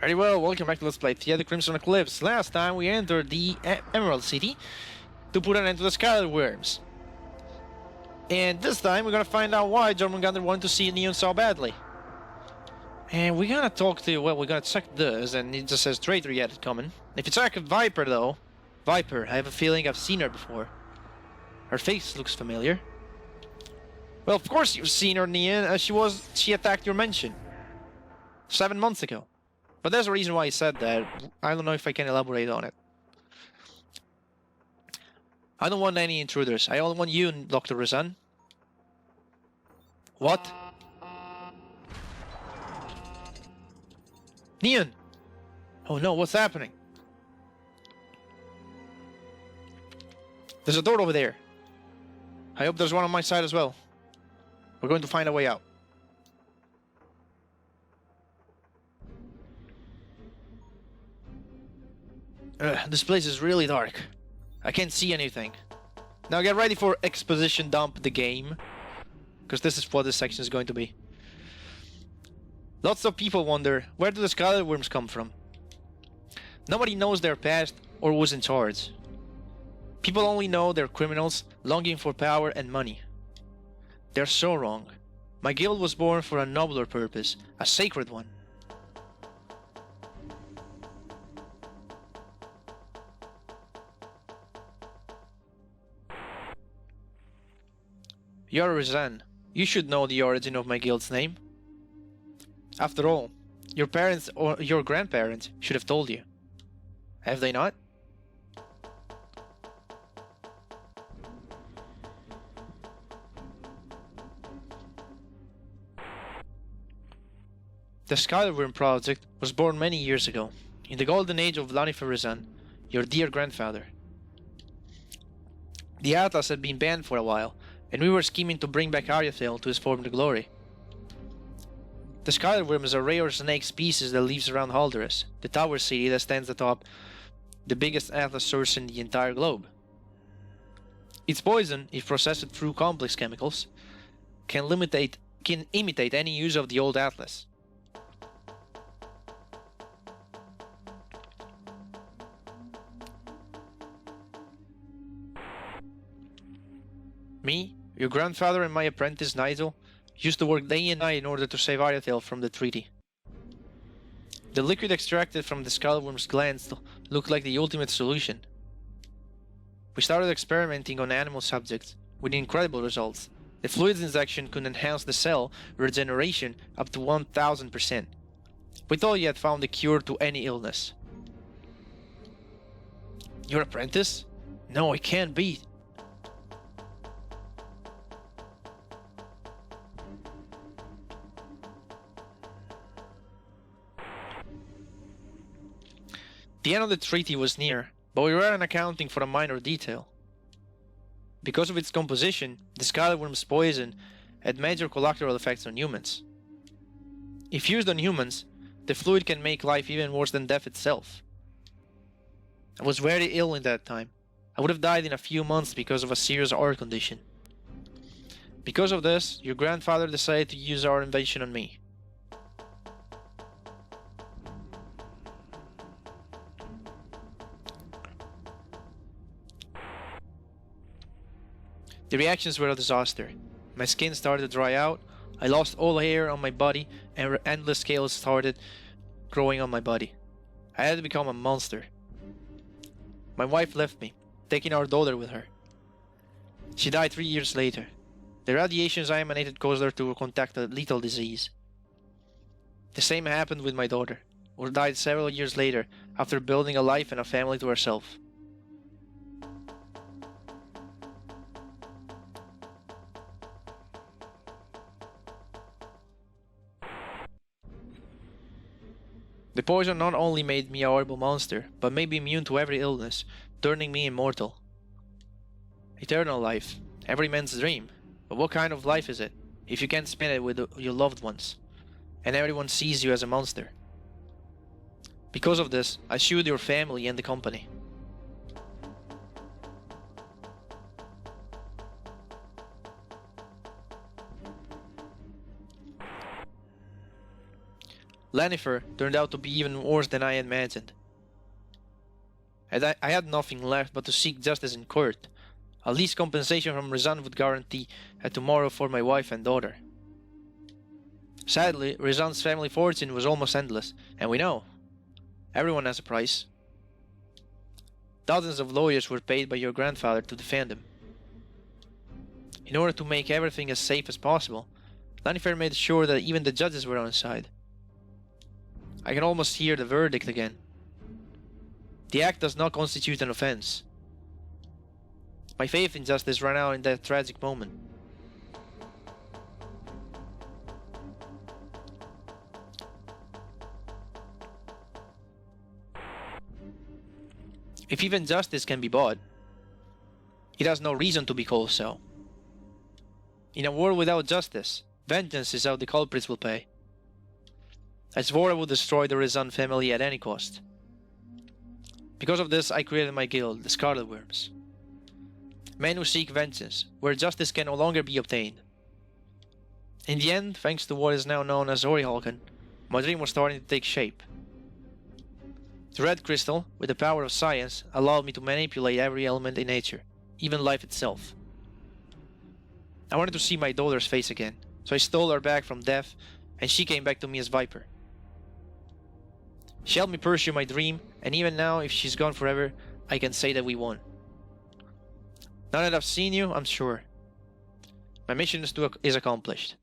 Very well, welcome back to Let's Play Theia the Crimson Eclipse. Last time we entered the Emerald City to put an end to the Scarlet Wyrms. And this time we're gonna find out why Jormungandr wanted to see Nion so badly. And we're gonna talk to, well, we're gonna check this, and it just says traitor yet coming. If you check Viper though, Viper, I have a feeling I've seen her before. Her face looks familiar. Well, of course you've seen her, Nion. She attacked your mansion 7 months ago. But there's a reason why he said that. I don't know if I can elaborate on it. I don't want any intruders. I only want you, Dr. Risan. What? Nion! Oh no, what's happening? There's a door over there. I hope there's one on my side as well. We're going to find a way out. This place is really dark. I can't see anything. Now get ready for exposition dump the game, because this is what this section is going to be. Lots of people wonder, where do the Scarlet Wyrms come from? Nobody knows their past or who's in charge. People only know they're criminals longing for power and money. They're so wrong. My guild was born for a nobler purpose, a sacred one. You're Risan. You should know the origin of my guild's name. After all, your parents or your grandparents should have told you. Have they not? The Scarlet Wyrm project was born many years ago, in the golden age of Risan, your dear grandfather. The Atlas had been banned for a while, and we were scheming to bring back Ariathale to his former glory. The Scarlet Wyrm is a rare snake species that lives around Halderus, the tower city that stands atop the biggest Atlas source in the entire globe. Its poison, if processed through complex chemicals, can imitate any use of the old Atlas. Me, your grandfather, and my apprentice Nigel used to work day and night in order to save Ariathale from the treaty. The liquid extracted from the Scarlet Wyrm's glands looked like the ultimate solution. We started experimenting on animal subjects with incredible results. The fluid's injection could enhance the cell regeneration up to 1000%. We thought you had found a cure to any illness. Your apprentice? No, it can't be. The end of the treaty was near, but we weren't accounting for a minor detail. Because of its composition, the Scarlet Wyrm's poison had major collateral effects on humans. If used on humans, the fluid can make life even worse than death itself. I was very ill in that time. I would have died in a few months because of a serious heart condition. Because of this, your grandfather decided to use our invention on me. The reactions were a disaster. My skin started to dry out, I lost all hair on my body, and endless scales started growing on my body. I had to become a monster. My wife left me, taking our daughter with her. She died 3 years later. The radiations I emanated caused her to contract a lethal disease. The same happened with my daughter, who died several years later after building a life and a family to herself. The poison not only made me a horrible monster, but made me immune to every illness, turning me immortal. Eternal life, every man's dream. But what kind of life is it, if you can't spend it with your loved ones, and everyone sees you as a monster? Because of this, I sued your family and the company. Lennifer turned out to be even worse than I imagined. I had nothing left but to seek justice in court. At least compensation from Risan would guarantee a tomorrow for my wife and daughter. Sadly, Risan's family fortune was almost endless, and we know. Everyone has a price. Dozens of lawyers were paid by your grandfather to defend him. In order to make everything as safe as possible, Lennifer made sure that even the judges were on his side. I can almost hear the verdict again. The act does not constitute an offense. My faith in justice ran out in that tragic moment. If even justice can be bought, it has no reason to be called so. In a world without justice, vengeance is how the culprits will pay. I swore I would destroy the Risan family at any cost. Because of this, I created my guild, the Scarlet Wyrms. Men who seek vengeance, where justice can no longer be obtained. In the end, thanks to what is now known as Ariathale, my dream was starting to take shape. The red crystal, with the power of science, allowed me to manipulate every element in nature, even life itself. I wanted to see my daughter's face again, so I stole her back from death, and she came back to me as Viper. She helped me pursue my dream, and even now, if she's gone forever, I can say that we won. Now that I've seen you, I'm sure. My mission is accomplished.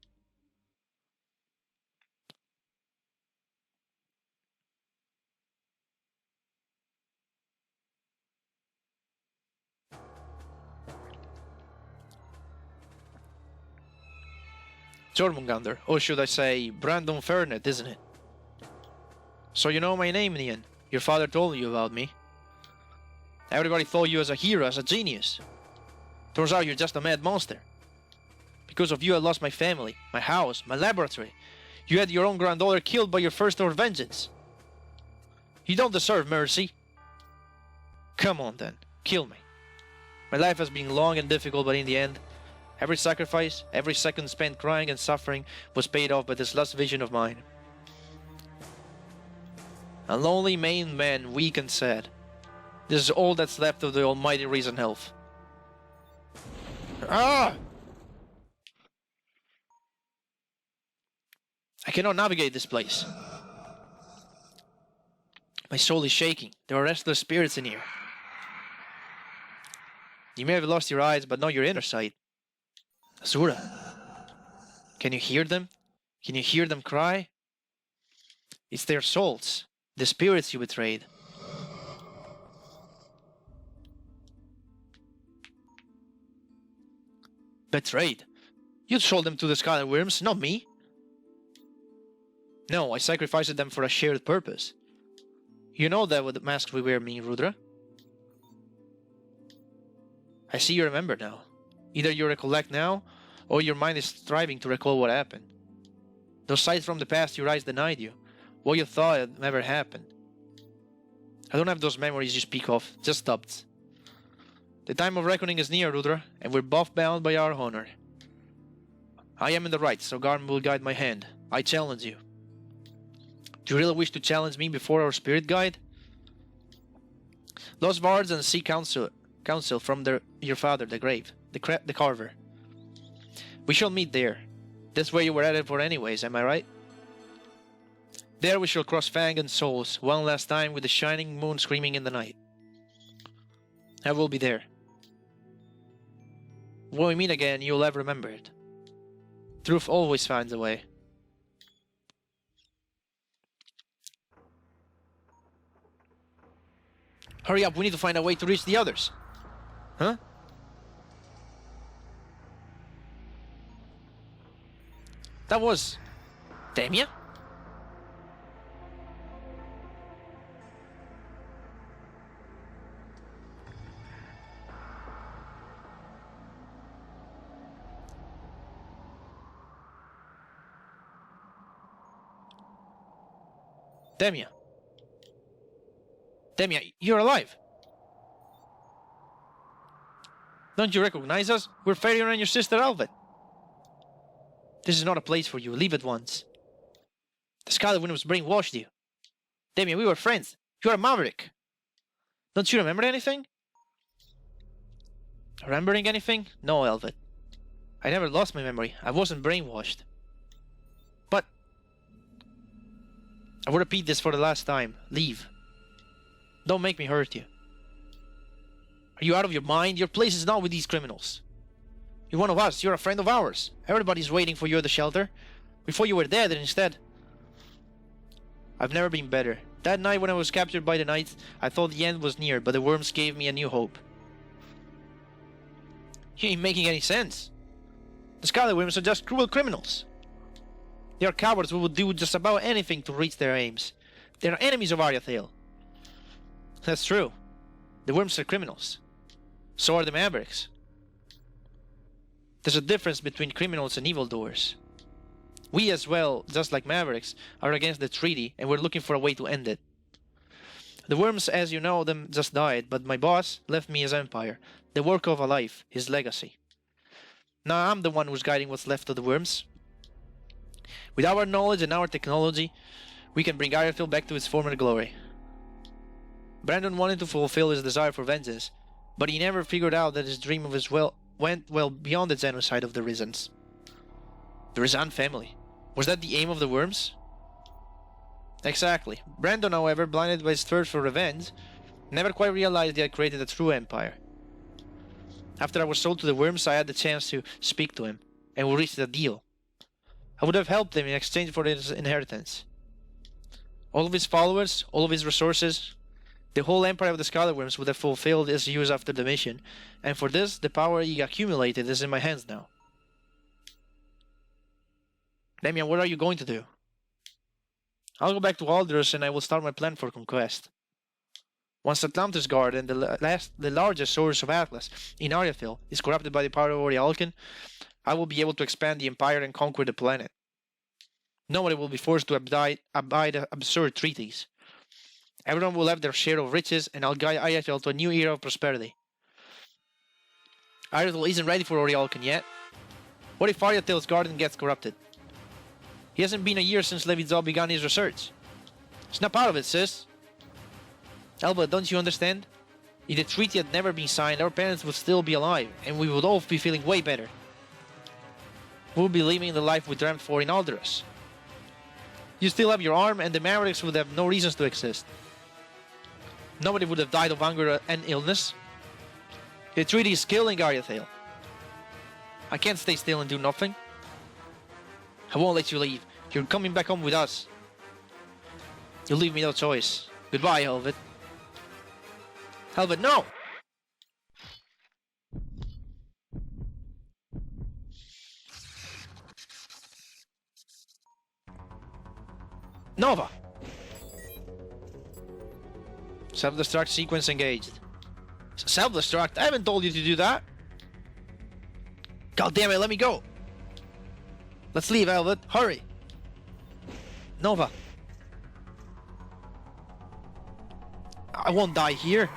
Jormungandr, or should I say, Brandon Fernet, isn't it? So you know my name, Nion. Your father told you about me. Everybody thought you as a hero, as a genius. Turns out you're just a mad monster. Because of you I lost my family, my house, my laboratory. You had your own granddaughter killed by your first-ever vengeance. You don't deserve mercy. Come on then, kill me. My life has been long and difficult, but in the end, every sacrifice, every second spent crying and suffering was paid off by this last vision of mine. A lonely maimed man, weak and sad. This is all that's left of the almighty Risan Health. Ah! I cannot navigate this place. My soul is shaking. There are restless spirits in here. You may have lost your eyes, but not your inner sight. Asura. Can you hear them? Can you hear them cry? It's their souls, the spirits you betrayed. Betrayed? You sold them to the Scarlet Wyrms, not me. No, I sacrificed them for a shared purpose. You know that what the masks we wear mean, Rudra. I see you remember now. Either you recollect now, or your mind is striving to recall what happened. Those sights from the past your eyes denied you, what you thought had never happened. I don't have those memories you speak of, just stopped. The time of reckoning is near, Rudra, and we're both bound by our honor. I am in the right, so Garm will guide my hand. I challenge you. Do you really wish to challenge me before our spirit guide? Lost Bards and seek counsel from your father, the grave, the carver. We shall meet there. This way you were headed for anyways, am I right? There we shall cross Fang and Souls, one last time with the shining moon screaming in the night. I will be there. When we meet again, you'll have remembered. Truth always finds a way. Hurry up, we need to find a way to reach the others. Huh? That was... Demya? Demya. Demya, you're alive. Don't you recognize us? We're Ferion and your sister Elvett. This is not a place for you. Leave at once. The Scarlet Wyrms brainwashed you. Demya, we were friends. You're a maverick. Don't you remember anything? Remembering anything? No, Elvett. I never lost my memory. I wasn't brainwashed. But I will repeat this for the last time. Leave. Don't make me hurt you. Are you out of your mind? Your place is not with these criminals. You're one of us. You're a friend of ours. Everybody's waiting for you at the shelter. We thought you were dead, and instead... I've never been better. That night when I was captured by the Knights, I thought the end was near, but the worms gave me a new hope. You ain't making any sense. The Scarlet Wyrms are just cruel criminals. They are cowards who would do just about anything to reach their aims. They are enemies of Ariathale. That's true. The worms are criminals. So are the Mavericks. There's a difference between criminals and evildoers. We as well, just like Mavericks, are against the treaty and we're looking for a way to end it. The worms, as you know them, just died, but my boss left me his empire, the work of a life, his legacy. Now I'm the one who's guiding what's left of the worms. With our knowledge and our technology, we can bring Ariathale back to its former glory. Brandon wanted to fulfill his desire for vengeance, but he never figured out that his dream of his went well beyond the genocide of the Risans. The Risan family. Was that the aim of the worms? Exactly. Brandon, however, blinded by his thirst for revenge, never quite realized he had created a true empire. After I was sold to the worms, I had the chance to speak to him, and we reached a deal. I would have helped him in exchange for his inheritance. All of his followers, all of his resources, the whole empire of the Scarlet Wyrms would have fulfilled his use after the mission, and for this, the power he accumulated is in my hands now. Demya, what are you going to do? I'll go back to Aldous and I will start my plan for conquest. Once Atlantis Guard and the largest source of Atlas in Ariathale is corrupted by the power of Orialkin, I will be able to expand the Empire and conquer the planet. Nobody will be forced to abide absurd treaties. Everyone will have their share of riches, and I'll guide Ariathale to a new era of prosperity. Ariathale isn't ready for Orialkin yet. What if Ariathale's garden gets corrupted? He hasn't been a year since Levidzal began his research. Snap out of it, sis. Elvett, don't you understand? If the treaty had never been signed, our parents would still be alive, and we would all be feeling way better. We would be living the life we dreamt for in Aldous. You still have your arm, and the Mavericks would have no reasons to exist. Nobody would have died of hunger and illness. The treaty is killing Ariathale. I can't stay still and do nothing. I won't let you leave. You're coming back home with us. You leave me no choice. Goodbye, Elvett. Elvett, no! Nova! Self-destruct sequence engaged. Self-destruct? I haven't told you to do that. God damn it, let me go! Let's leave, Elvett. Hurry! Nova. I won't die here.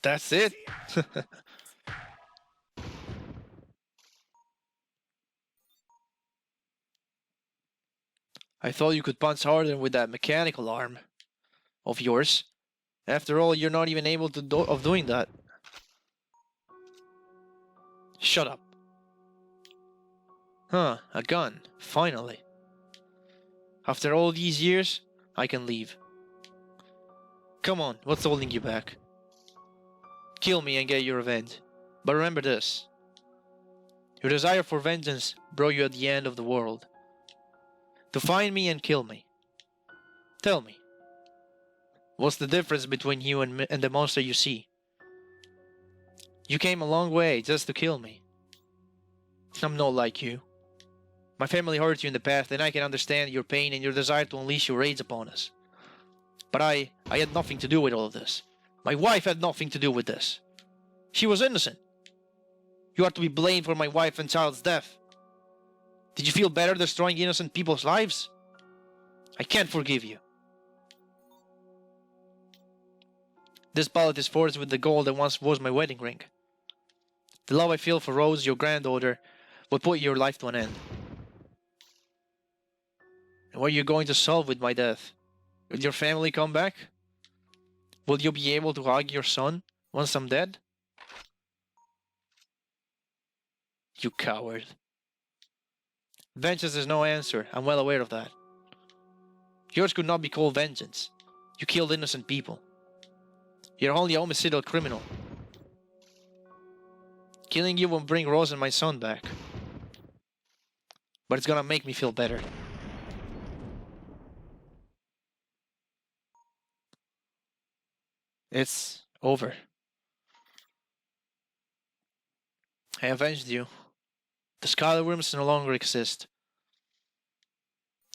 That's it. I thought you could punch harder with that mechanical arm of yours. After all, you're not even able to doing that. Shut up. Huh, a gun. Finally. After all these years, I can leave. Come on, what's holding you back? Kill me and get your revenge. But remember this. Your desire for vengeance brought you at the end of the world. To find me and kill me. Tell me. What's the difference between you and the monster you see? You came a long way just to kill me. I'm not like you. My family hurt you in the past, and I can understand your pain and your desire to unleash your rage upon us. But I had nothing to do with all of this. My wife had nothing to do with this. She was innocent. You are to be blamed for my wife and child's death. Did you feel better destroying innocent people's lives? I can't forgive you. This bullet is forged with the gold that once was my wedding ring. The love I feel for Rose, your granddaughter, will put your life to an end. And what are you going to solve with my death? Will your family come back? Will you be able to hug your son once I'm dead? You coward. Vengeance is no answer, I'm well aware of that. Yours could not be called vengeance. You killed innocent people. You're only a homicidal criminal. Killing you won't bring Rose and my son back. But it's gonna make me feel better. It's over. I avenged you. The Scarlet Wyrms no longer exist.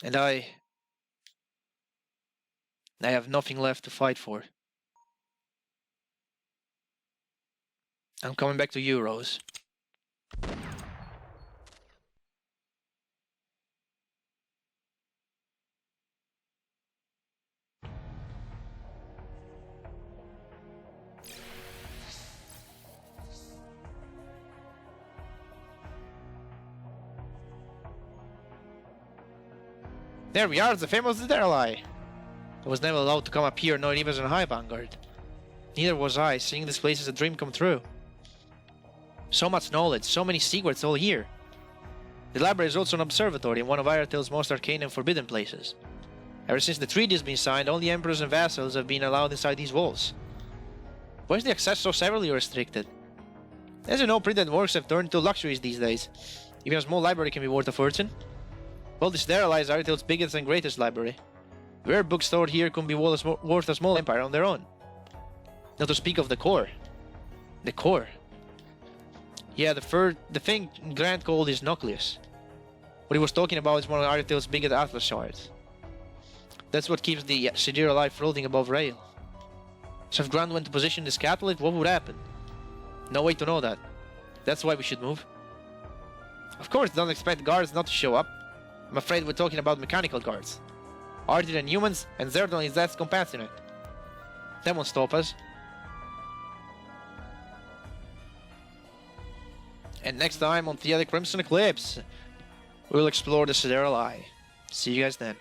And I have nothing left to fight for. I'm coming back to you, Rose. There we are, the famous Eye. I was never allowed to come up here, not even as a high vanguard. Neither was I, seeing this place as a dream come true. So much knowledge, so many secrets all here. The library is also an observatory and one of Ariathale's most arcane and forbidden places. Ever since the treaty has been signed, only emperors and vassals have been allowed inside these walls. Why is the access so severely restricted? As you know, printed works have turned into luxuries these days. Even a small library can be worth a fortune. Well, this Eye is Ariathale's biggest and greatest library. Rare books stored here could be worth a small empire on their own. Not to speak of the core. The core. Yeah, the thing Grant called his nucleus. What he was talking about is one of Ariathale's biggest atlas shards. That's what keeps the Eye floating above rail. So if Grant went to position this catalyst, what would happen? No way to know that. That's why we should move. Of course, don't expect guards not to show up. I'm afraid we're talking about mechanical guards. Harder than humans, and certainly less compassionate. That won't stop us. And next time on Theia Crimson Eclipse, we'll explore the Sidereal Eye. See you guys then.